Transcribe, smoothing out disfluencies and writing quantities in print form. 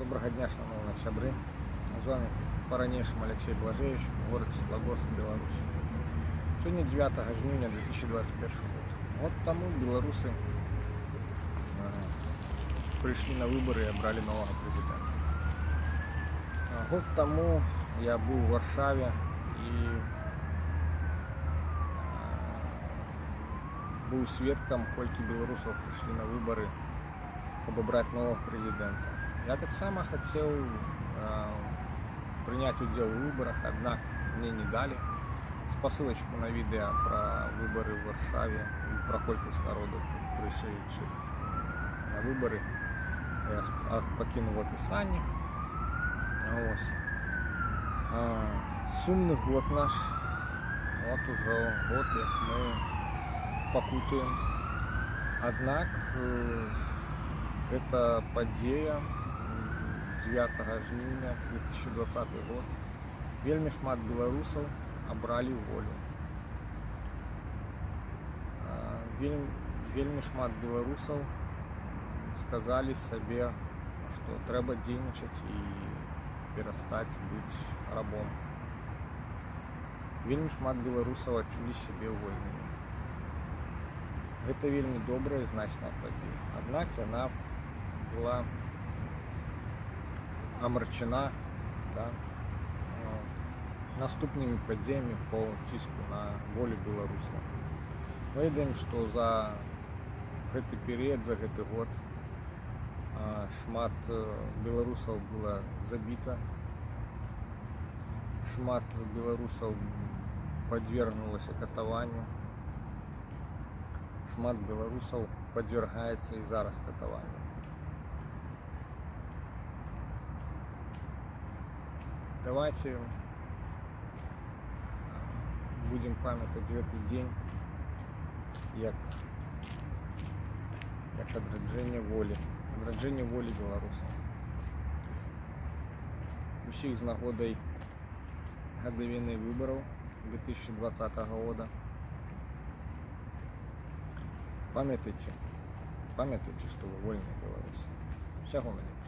Доброго дня, шановні сябры. З вами по-ранейшему Алексей Блажевич, город Светлогорск, Беларусь. Сегодня 9 жніўня 2021 год. Год тому белорусы пришли на выборы и обрали нового президента. Год тому я был в Варшаве и был свидком, колькі белорусов пришли на выборы, чтобы обрать нового президента. Я так само хотел принять удел в выборах, однако мне не дали. Посылочку на видео про выборы в Варшаве и про колькость народу, пришедших на выборы, я покинул в описании. Сумный год наш, вот уже год, как мы покутуем. Однако эта подея 9 жніўня 2020 год вельмі шмат беларусаў абралі волю. Вельмі шмат беларусаў сказали себе, что трэба дзейнічаць и перестать быть рабом. Вельмі шмат беларусаў адчулі себе вольнымі. Гэта вельмі добрая і значная падзея. Аднак яна была омрачена, наступнымі падзеямі по ціску на волю беларусаў. Мы ведаем, што за гэты перыяд, за гэты год шмат беларусаў было забіта, шмат беларусаў подвергнулася катаванню, шмат беларусаў подвергаецца і зараз катаванню. Давайте будем памятать гэты дзень як адраджэнне волі беларусаў. Усіх з нагодай гадавіны выбораў 2020 года. Памятайте, что вы вольны Беларуси. Всяго найбольшого.